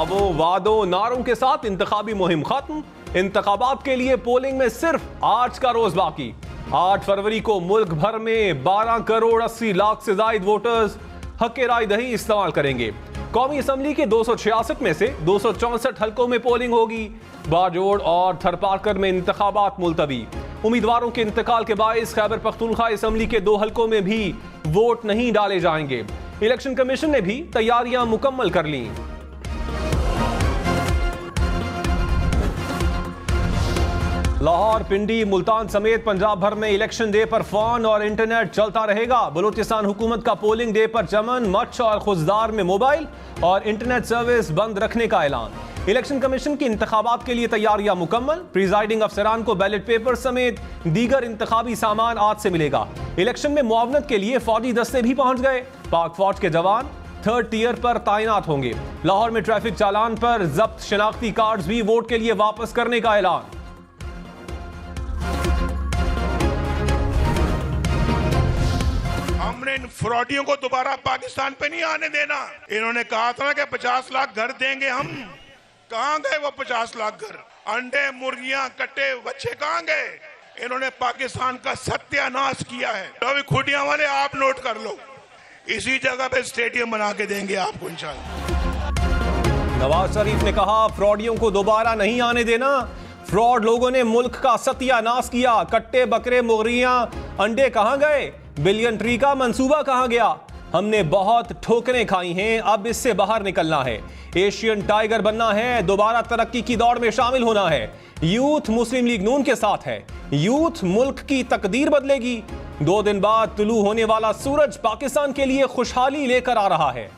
दावों वादों नारों के साथ इंतखाबी मुहिम खत्म। इंतखाबात के लिए पोलिंग में सिर्फ आज का रोज बाकी। 8 फरवरी को मुल्क भर में 12 करोड़ 80 लाख से ज्यादा वोटर्स हक राय दही इस्तेमाल करेंगे। कौमी असम्बली के 266 में से 264 हलकों में पोलिंग होगी। बाजोड़ और थरपारकर में इंतखाबात मुलतवी। उम्मीदवारों के इंतकाल के बायस खैबर पख्तूनख्वा असम्बली के 2 हलकों में भी वोट नहीं डाले जाएंगे। इलेक्शन कमीशन ने भी तैयारियां मुकम्मल कर ली। लाहौर, पिंडी, मुल्तान समेत पंजाब भर में इलेक्शन डे पर फोन और इंटरनेट चलता रहेगा। बलूचिस्तान हुकूमत का पोलिंग डे पर चमन, मच्छ और खुशदार में मोबाइल और इंटरनेट सर्विस बंद रखने का ऐलान। इलेक्शन कमीशन की इंतखाबात के लिए तैयारियां मुकम्मल। प्रिजाइडिंग अफसरान को बैलेट पेपर समेत दीगर इंतखाबी सामान आज से मिलेगा। इलेक्शन में मुआवनत के लिए फौजी दस्ते भी पहुंच गए। पाक फौज के जवान 3rd टियर पर तैनात होंगे। लाहौर में ट्रैफिक चालान पर जब्त शनाख्ती कार्ड भी वोट के लिए वापस करने का ऐलान। हमने इन फ्रॉडियों को दोबारा पाकिस्तान पे नहीं आने देना। इन्होंने कहा था कि 50 लाख घर देंगे हम, कहां गए वो 50 लाख घर? अंडे, मुर्गियां, कट्टे बच्चे कहां गए? इन्होंने पाकिस्तान का सत्यानाश किया है। तो अभी खुटियां वाले आप नोट कर लो, इसी जगह पे स्टेडियम बना के देंगे आपको इंशाल्लाह। नवाज शरीफ ने कहा फ्रॉडियों को दोबारा नहीं आने देना। फ्रॉड लोगों ने मुल्क का सत्यानाश किया। कट्टे, बकरे, मुर्गियां, अंडे कहां गए? बिलियन ट्री का मंसूबा कहां गया? हमने बहुत ठोकरें खाई हैं, अब इससे बाहर निकलना है। एशियन टाइगर बनना है, दोबारा तरक्की की दौड़ में शामिल होना है। यूथ मुस्लिम लीग नून के साथ है। यूथ मुल्क की तकदीर बदलेगी। 2 दिन बाद तुलू होने वाला सूरज पाकिस्तान के लिए खुशहाली लेकर आ रहा है।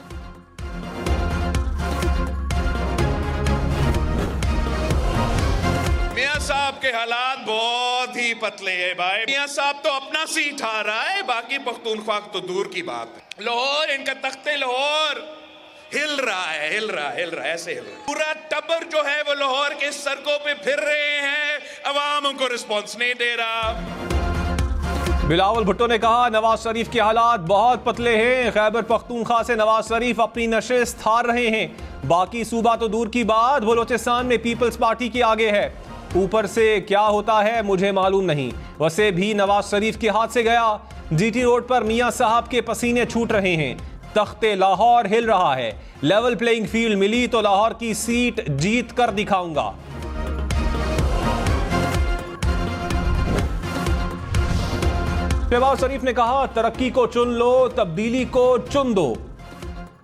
मियां साहब के हालात बहुत ही पतले हैं भाई। मियां साहब तो अपना सीट आ रहा है, बाकी पख्तूनख्वा तो दूर की बात है। लाहौर, इनका तख्ते लाहौर हिल रहा है, हिल रहा है, हिल रहा है, ऐसे हिल रहा है। पूरा टब्बर जो है वो लाहौर के सड़कों पे फिर रहे हैं, अवाम उनको रिस्पॉन्स नहीं दे रहा। बिलावल भुट्टो ने कहा नवाज शरीफ के हालात बहुत पतले हैं। खैबर पख्तूनख्वा से नवाज शरीफ अपनी नशिस्त हार रहे हैं। बाकी सूबा तो दूर की बात, बलोचिस्तान में पीपल्स पार्टी के आगे है। ऊपर से क्या होता है मुझे मालूम नहीं। वैसे भी नवाज शरीफ के हाथ से गया। जीटी रोड पर मियां साहब के पसीने छूट रहे हैं। तख्ते लाहौर हिल रहा है। लेवल प्लेइंग फील्ड मिली तो लाहौर की सीट जीत कर दिखाऊंगा। शहबाज शरीफ ने कहा तरक्की को चुन लो, तब्दीली को चुन दो,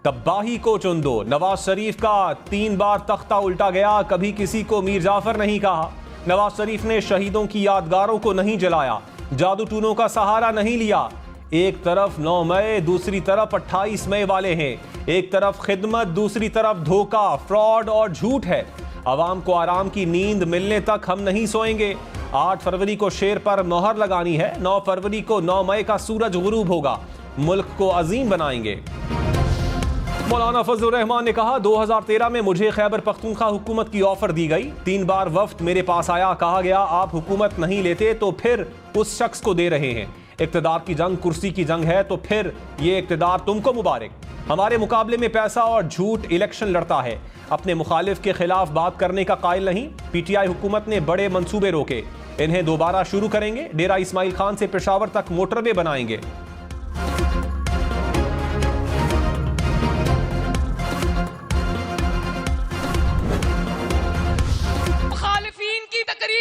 तबाही को चुन दो। नवाज शरीफ का 3 बार तख्ता उल्टा गया, कभी किसी को मीर जाफर नहीं कहा। नवाज शरीफ ने शहीदों की यादगारों को नहीं जलाया, जादू टूनों का सहारा नहीं लिया। एक तरफ 9 मई, दूसरी तरफ 28 मई वाले हैं। एक तरफ खिदमत, दूसरी तरफ धोखा, फ्रॉड और झूठ है। आवाम को आराम की नींद मिलने तक हम नहीं सोएंगे। 8 फरवरी को शेर पर मोहर लगानी है। 9 फरवरी को 9 मई का सूरज गुरूब होगा। मुल्क को अजीम बनाएंगे। मौलाना फजलुर रहमान ने कहा 2013 में मुझे खैबर पख्तूनख्वा हुकूमत की ऑफर दी गई। 3 बार वफ्द मेरे पास आया, कहा गया आप हुकूमत नहीं लेते तो फिर उस शख्स को दे रहे हैं। इक़्तिदार की जंग कुर्सी की जंग है तो फिर ये इक़्तिदार तुमको मुबारक। हमारे मुकाबले में पैसा और झूठ इलेक्शन लड़ता है। अपने मुखालिफ के खिलाफ बात करने का कायल नहीं। पीटीआई हुकूमत ने बड़े मंसूबे रोके, इन्हें दोबारा शुरू करेंगे। डेरा इस्माइल खान से पेशावर तक मोटरवे बनाएंगे।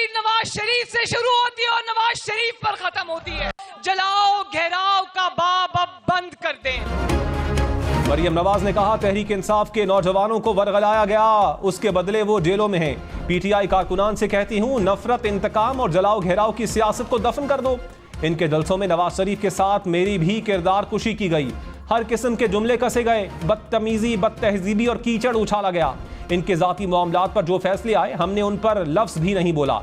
नवाज शरीफ से शुरू होती है और नवाज शरीफ पर खत्म होती है। जलाओ घेराव का बाब अब बंद कर दें। मरियम नवाज ने कहा तहरीक इंसाफ के नौजवानों को वरगलाया गया, उसके बदले वो जेलों में हैं। पीटीआई कारकुनान से कहती हूँ नफरत, इंतकाम और जलाओ घेराव की सियासत को दफन कर दो। इनके जलसों में नवाज शरीफ के साथ मेरी भी किरदार कुशी की गई। हर किस्म के जुमले कसे गए, बदतमीजी, बदतहजीबी और कीचड़ उछाला गया। इनके जाती मामलात पर जो फैसले आए हमने उन पर लफ्ज भी नहीं बोला।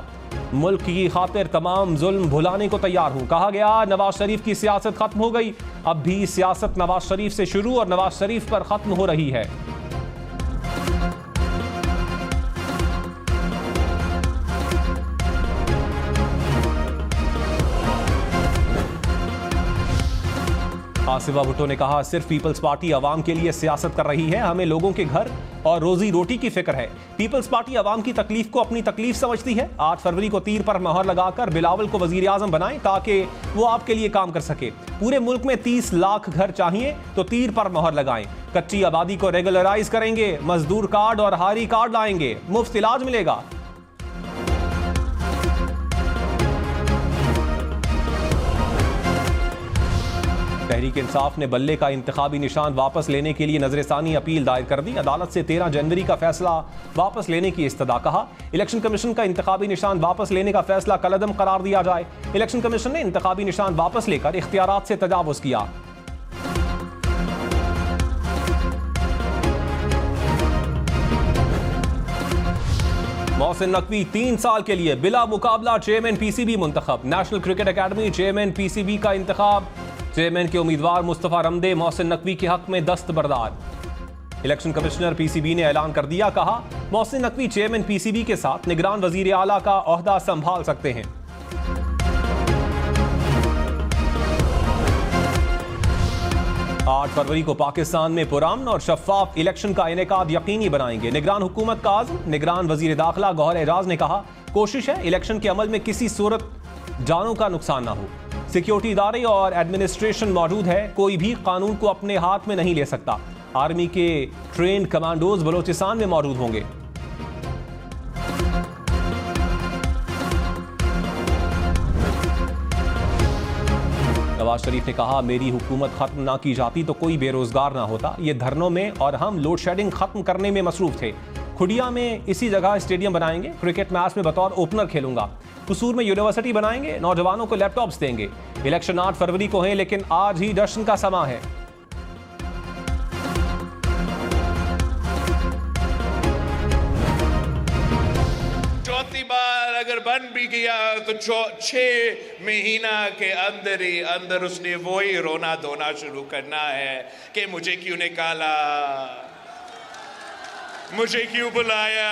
मुल्क की खातिर तमाम जुल्म भुलाने को तैयार हूँ। कहा गया नवाज शरीफ की सियासत खत्म हो गई। अब भी सियासत नवाज शरीफ से शुरू और नवाज शरीफ पर खत्म हो रही है। आसिफा भुट्टो ने कहा, सिर्फ पीपल्स पार्टी अवाम के लिए सियासत कर रही है, हमें लोगों के घर और रोजी रोटी की फिक्र है। पीपल्स पार्टी अवाम की तकलीफ को अपनी तकलीफ समझती है। 8 फरवरी को तीर पर मोहर लगाकर बिलावल को वजीर आजम बनाएं ताकि वो आपके लिए काम कर सके। पूरे मुल्क में 30 लाख घर चाहिए तो तीर पर मोहर लगाएं। कच्ची आबादी को रेगुलराइज करेंगे, मजदूर कार्ड और हारी कार्ड लाएंगे, मुफ्त इलाज मिलेगा। तहरीक इंसाफ ने बल्ले का इंतखाबी निशान वापस लेने के लिए नजरसानी अपील दायर कर दी। अदालत से 13 जनवरी का फैसला वापस लेने की इस्तदा। कहा, इलेक्शन कमीशन का इंतखाबी निशान वापस लेने का फैसला कलअदम करार दिया जाए। इलेक्शन कमीशन ने इंतखाबी निशान वापस लेकर इख्तियारात से तजावुज किया। मोहसिन नकवी 3 साल के लिए बिला मुकाबला चेयरमैन पीसीबी मुंतखब। National cricket academy chairman PCB का इंतखाब। चेयरमैन के उम्मीदवार मुस्तफा रमदे मोहसिन नकवी के हक में दस्तबरदार। इलेक्शन कमिश्नर पीसीबी ने ऐलान कर दिया। कहा, मोहसिन नकवी चेयरमैन पीसीबी के साथ निगरान वजीर आला का ओहदा संभाल सकते हैं। आठ फरवरी को पाकिस्तान में पुरअमन और शफाफ इलेक्शन का इनेकाद यकीनी बनाएंगे। निगरान हुकूमत का आज़म निगरान वजीर दाखिला गौहर एजाज ने कहा, कोशिश है इलेक्शन के अमल में किसी सूरत जानों का नुकसान ना हो। सिक्योरिटी इदारे और एडमिनिस्ट्रेशन मौजूद है, कोई भी कानून को अपने हाथ में नहीं ले सकता। आर्मी के ट्रेन कमांडोज बलोचिस्तान में मौजूद होंगे। नवाज शरीफ ने कहा, मेरी हुकूमत खत्म ना की जाती तो कोई बेरोजगार ना होता। ये धरनों में और हम लोड शेडिंग खत्म करने में मसरूफ थे। खुडिया में इसी जगह स्टेडियम बनाएंगे। क्रिकेट मैच में बतौर ओपनर खेलूंगा। कसूर में यूनिवर्सिटी बनाएंगे। नौजवानों को लैपटॉप्स देंगे। इलेक्शन 8 फरवरी को है, लेकिन आज ही जश्न का समा है। चौथी बार अगर बन भी गया तो 6 महीना के अंदर ही अंदर उसने वही रोना धोना शुरू करना है कि मुझे क्यों निकाला, मुझे क्यों बुलाया।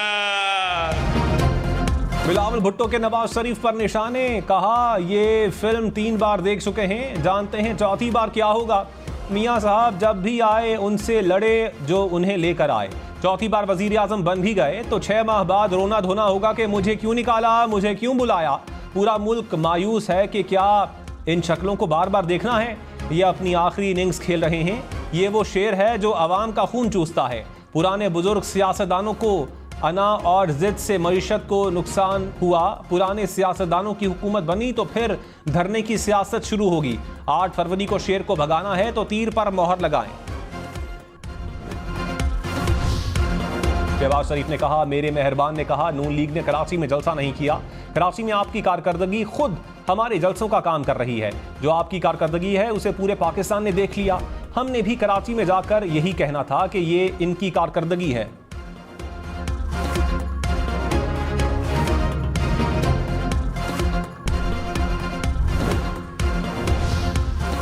बिलावल भुट्टो के नवाज शरीफ पर निशाने। कहा, ये फिल्म 3 बार देख चुके हैं, जानते हैं चौथी बार क्या होगा। मियां साहब जब भी आए उनसे लड़े जो उन्हें लेकर आए। चौथी बार वजीर आजम बन भी गए तो 6 माह बाद रोना धोना होगा कि मुझे क्यों निकाला, मुझे क्यों बुलाया। पूरा मुल्क मायूस है कि क्या इन शक्लों को बार बार देखना है। ये अपनी आखिरी इनिंग्स खेल रहे हैं। ये वो शेर है जो अवाम का खून चूसता है। पुराने बुजुर्ग सियासतदानों को अना और जिद से मईशत को नुकसान हुआ। पुराने सियासतदानों की हुकूमत बनी तो फिर धरने की सियासत शुरू होगी। 8 फरवरी को शेर को भगाना है तो तीर पर मोहर लगाएं। शहबाज शरीफ ने कहा, मेरे मेहरबान ने कहा, नून लीग ने कराची में जलसा नहीं किया। कराची में आपकी कारकर्दगी खुद हमारे जलसों का काम कर रही है। जो आपकी कारकर्दगी है उसे पूरे पाकिस्तान ने देख लिया। हमने भी कराची में जाकर यही कहना था कि ये इनकी कारकर्दगी है।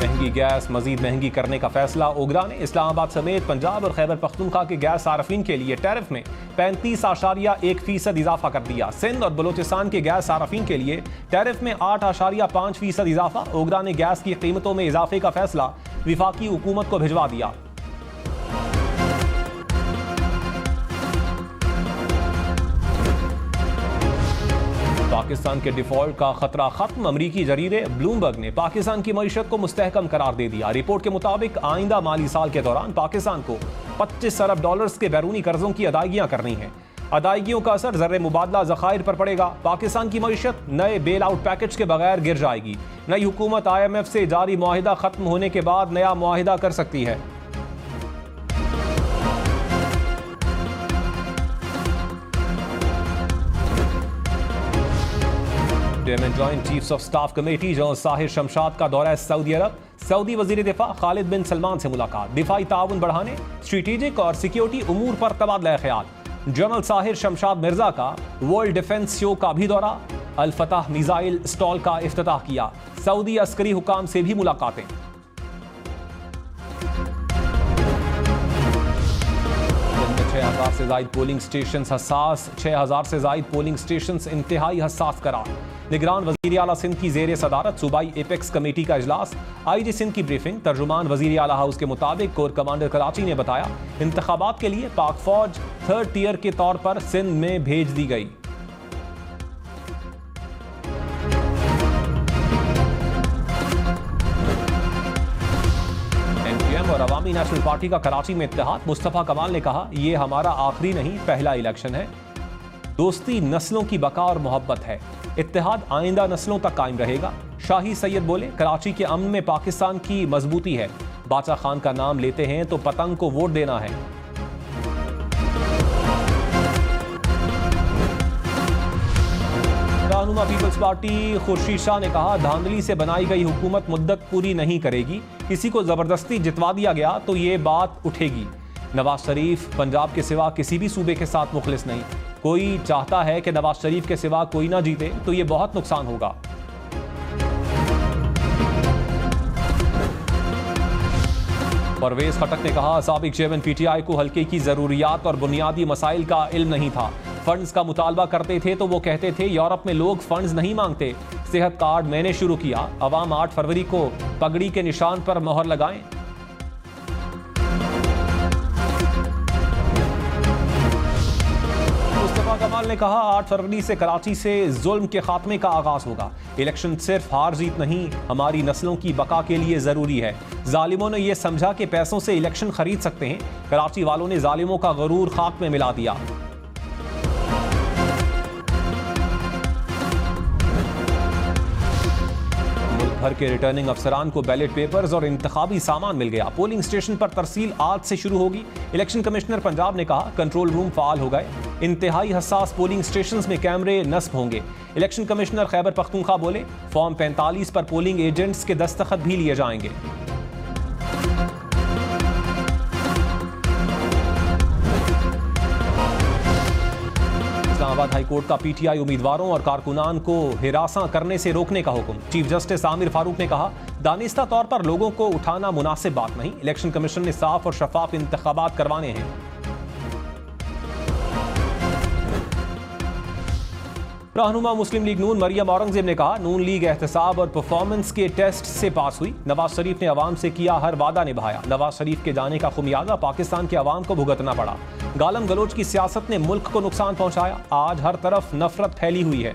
महंगी गैस मजीद महंगी करने का फैसला। ओगरा ने इस्लामाबाद समेत पंजाब और खैबर पख्तूनख्वा के गैस सार्फिन के लिए टैरिफ में 35.1% इजाफा कर दिया। सिंध और बलोचिस्तान के गैस सार्फिन के लिए टैरिफ में 8.5% इजाफा। ओगरा ने गैस की कीमतों में इजाफे का फैसला विफाकी हुकूमत को भिजवा दिया। पाकिस्तान के डिफॉल्ट का खतरा खत्म। अमरीकी जरीदे ब्लूमबर्ग ने पाकिस्तान की मईशत को मुस्तहकम करार दे दिया। रिपोर्ट के मुताबिक आइंदा माली साल के दौरान पाकिस्तान को 25 अरब डॉलर्स के बैरूनी कर्जों की अदायगियां करनी हैं। अदायगियों का असर ज़र मुबादला ज़खायर पर पड़ेगा। पाकिस्तान की मईशत नए बेल आउट पैकेज के बगैर गिर जाएगी। नई हुकूमत IMF से जारी मुआहिदा खत्म होने के बाद नया मुआहिदा कर सकती है। Chairman joint chiefs of staff committee general Sahir Shamshad का दौरा सऊदी अरब। सऊदी वजीर दिफा खालिद बिन सलमान से मुलाकात। दिफाई ताउन बढ़ाने, स्ट्रेटेजिक और सिक्योरिटी उमूर पर तबादला ख्याल। जनरल साहिर शमशाद मिर्जा का वर्ल्ड डिफेंस शो का भी दौरा। अल फतह मिसाइल स्टॉल का इफ्तिताह किया। सऊदी अस्करी हुकाम से भी मुलाकातें। 6000 से जायद पोलिंग स्टेशन हसास। 6000 से जायद पोलिंग स्टेशन इंतहाई हसास करार। निगरान वजीर आला सिंध की जेर सदारत सूबाई एपेक्स कमेटी का इजलास, IG सिंध की ब्रीफिंग। तर्जुमान वजीर आला हाउस के मुताबिक कोर कमांडर कराची ने बताया इंतखाबात के लिए पाक फौज 3rd टियर के तौर पर सिंध में भेज दी गई। और अवामी नेशनल पार्टी का कराची में इत्तेहाद, मुस्तफा कमाल ने कहा यह हमारा आखिरी नहीं पहला इलेक्शन है। दोस्ती नस्लों की बका और मोहब्बत है, इत्तेहाद आइंदा नस्लों तक कायम रहेगा। शाही सैयद बोले कराची के अमन में पाकिस्तान की मजबूती है। बादशाह खान का नाम लेते हैं तो पतंग को वोट देना है। रहनुमा पीपल्स पार्टी खुर्शीद शाह ने कहा धांधली से बनाई गई हुकूमत मुद्दत पूरी नहीं करेगी, किसी को जबरदस्ती जितवा दिया गया तो ये बात उठेगी। नवाज शरीफ पंजाब के सिवा किसी भी सूबे के साथ मुखलिस नहीं। कोई चाहता है कि नवाज शरीफ के सिवा कोई ना जीते तो ये बहुत नुकसान होगा। परवेज खटक ने कहा साबिक चेयरमैन PTI को हल्के की जरूरियात और बुनियादी मसाइल का इल्म नहीं था। फंड्स का मुतालबा करते थे तो वो कहते थे यूरोप में लोग फंड्स नहीं मांगते। सेहत कार्ड मैंने शुरू किया, अवाम 8 फरवरी को पगड़ी के निशान पर मोहर लगाएं। मुस्तफा कमाल ने कहा 8 फरवरी से कराची से जुल्म के खात्मे का आगाज होगा। इलेक्शन सिर्फ हार जीत नहीं, हमारी नस्लों की बका के लिए जरूरी है। जालिमों ने यह समझा कि पैसों से इलेक्शन खरीद सकते हैं। कराची वालों ने जालिमों का गरूर खाक में मिला दिया। भर के रिटर्निंग अफसरान को बैलेट पेपर्स और इंतखाबी सामान मिल गया। पोलिंग स्टेशन पर तरसील आज से शुरू होगी। इलेक्शन कमिश्नर पंजाब ने कहा कंट्रोल रूम फाल हो गए। इंतहाई हसास पोलिंग स्टेशंस में कैमरे नस्ब होंगे। इलेक्शन कमिश्नर खैबर पख्तूनख्वा बोले फॉर्म 45 पर पोलिंग एजेंट्स के दस्तखत भी लिए जाएंगे। इस्लामाबाद हाईकोर्ट का PTI उम्मीदवारों और कारकुनान को हिरासा करने से रोकने का हुक्म। चीफ जस्टिस आमिर फारूक ने कहा दानिस्ता तौर पर लोगों को उठाना मुनासिब बात नहीं। इलेक्शन कमीशन ने साफ और शफाफ इंतखाबात करवाने हैं। रहनुमा मुस्लिम लीग नून मरियम औरंगजेब ने कहा नून लीग एहतसाब और परफॉर्मेंस के टेस्ट से पास हुई। नवाज शरीफ ने अवाम से किया हर वादा निभाया। नवाज शरीफ के जाने का खुमियाजा पाकिस्तान के अवाम को भुगतना पड़ा। गालम गलोच की सियासत ने मुल्क को नुकसान पहुंचाया। आज हर तरफ नफरत फैली हुई है।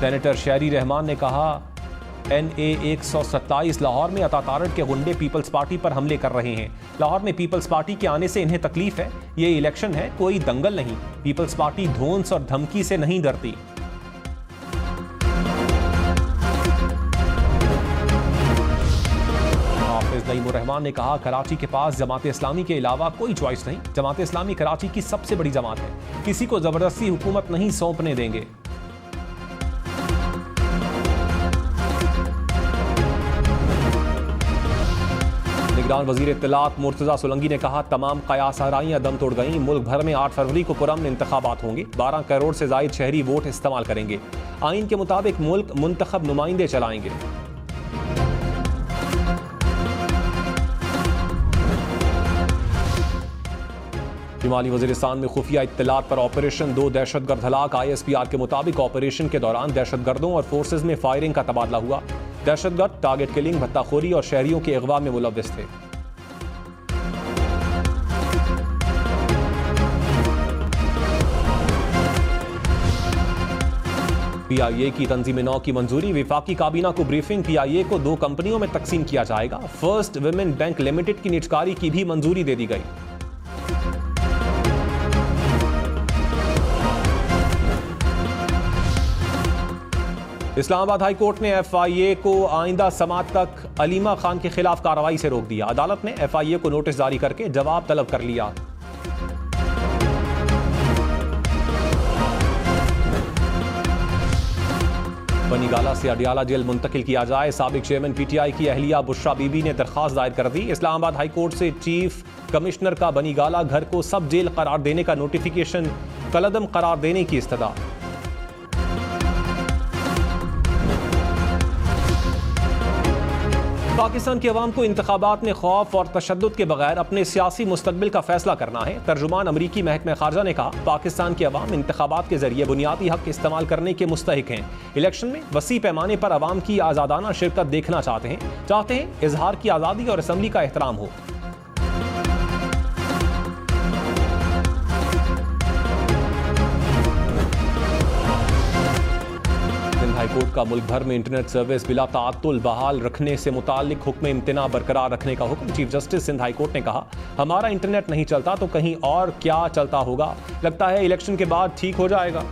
सेनेटर शहरी रहमान ने कहा NA 127 लाहौर में अतातारट के गुंडे पीपल्स पार्टी पर हमले कर रहे हैं। लाहौर में पीपल्स पार्टी के आने से इन्हें तकलीफ है। ये इलेक्शन है, कोई दंगल नहीं। पीपल्स पार्टी धौंस और धमकी से नहीं डरती। हाफिज नईमुर रहमान ने कहा कराची के पास जमात इस्लामी के अलावा कोई चॉइस नहीं। जमात इस्लामी कराची की सबसे बड़ी जमात है, किसी को जबरदस्ती हुकूमत नहीं सौंपने देंगे। निगरान वजीर इत्तलात मुर्तजा सोलंकी ने कहा तमाम कयास आराइयां दम तोड़ गईं। मुल्क भर में 8 फरवरी को पुरअमन इंतखाबात होंगे। 12 करोड़ से जायद शहरी वोट इस्तेमाल करेंगे। आइन के मुताबिक मुल्क मुंतखब नुमाइंदे चलाएंगे। शुमाली वजीरिस्तान में खुफिया इत्तलात पर ऑपरेशन 2 दहशतगर्द हलाक। ISPR के मुताबिक ऑपरेशन के दौरान दहशतगर्दों और फोर्सेज में फायरिंग का तबादला हुआ। दहशतगर्द टारगेट किलिंग, भत्ताखोरी और शहरियों के अगवा में मुलव्विस थे। PIA की तंजीम नौ की मंजूरी। विफाकी काबीना को ब्रीफिंग। PIA को 2 कंपनियों में तकसीम किया जाएगा। फर्स्ट विमेन बैंक लिमिटेड की निजकारी की भी मंजूरी दे दी गई। इस्लामाबाद हाई कोर्ट ने FIA को आइंदा समात तक अलीमा खान के खिलाफ कार्रवाई से रोक दिया। अदालत ने FIA को नोटिस जारी करके जवाब तलब कर लिया। बनीगाला से अडियाला जेल मुंतकिल किया जाए। साबिक चेयरमैन PTI की अहलिया बुशरा बीबी ने दरखास्त दायर कर दी। इस्लामाबाद हाई कोर्ट से चीफ कमिश्नर का बनीगाला घर को सब जेल करार देने का नोटिफिकेशन कलअदम करार देने की इस्तदा। पाकिस्तान की अवाम को इंतखाबात में खौफ और तशद्दुद के बगैर अपने सियासी मुस्तकबिल का फैसला करना है। तर्जुमान अमरीकी महकमा खारजा ने कहा, पाकिस्तान की अवाम इंतखाबात के जरिए बुनियादी हक इस्तेमाल करने के मुस्तहिक हैं। इलेक्शन में वसी पैमाने पर अवाम की आज़ादाना शिरकत देखना चाहते हैं इजहार की आज़ादी और असम्बली का एहतराम हो। हाईकोर्ट का मुल्क भर में इंटरनेट सर्विस बिला ताअत्तुल बहाल रखने से मुताल्लिक हुक्म इम्तिना बरकरार रखने का हुक्म। चीफ जस्टिस सिंध हाईकोर्ट ने कहा, हमारा इंटरनेट नहीं चलता तो कहीं और क्या चलता होगा, लगता है इलेक्शन के बाद ठीक हो जाएगा।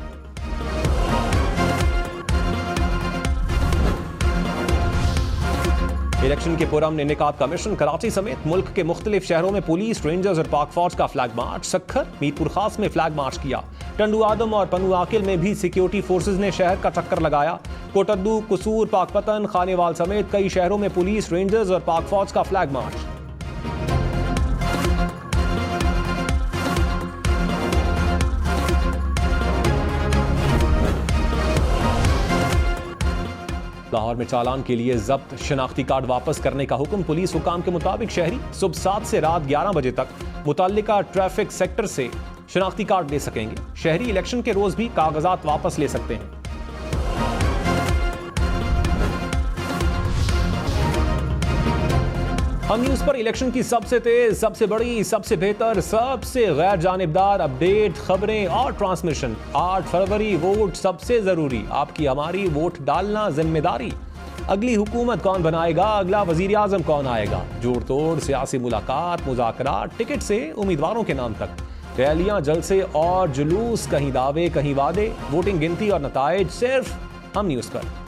इलेक्शन के पुरअमन इनेकाद कमीशन कराची समेत मुल्क के मुख्तलिफ शहरों में पुलिस, रेंजर्स और पाक फौज का फ्लैग मार्च। सक्खर, मीरपुर खास में फ्लैग मार्च किया। टंडू आदम और पनू आकिल में भी सिक्योरिटी फोर्सेज ने शहर का चक्कर लगाया। कोटद्दू, कसूर, पाकपतन, खानेवाल समेत कई शहरों में पुलिस, रेंजर्स और पाक फौज का फ्लैग मार्च। लाहौर में चालान के लिए जब्त शनाख्ती कार्ड वापस करने का हुक्म। पुलिस हुकाम के मुताबिक शहरी सुबह 7 से रात 11 बजे तक मुतल्लिका ट्रैफिक सेक्टर से शनाख्ती कार्ड ले सकेंगे। शहरी इलेक्शन के रोज भी कागजात वापस ले सकते हैं। हम न्यूज पर इलेक्शन की सबसे तेज, सबसे बड़ी, सबसे बेहतर, सबसे गैर जानिबदार अपडेट, खबरें और ट्रांसमिशन। 8 फरवरी, वोट सबसे जरूरी। आपकी हमारी वोट डालना जिम्मेदारी। अगली हुकूमत कौन बनाएगा, अगला वजीर आजम कौन आएगा, जोड़ तोड़ सियासी मुलाकात, मुज़ाकरात, टिकट से उम्मीदवारों के नाम तक, रैलियां, जलसे और जुलूस, कहीं दावे कहीं वादे, वोटिंग गिनती और नताइज सिर्फ हम न्यूज पर।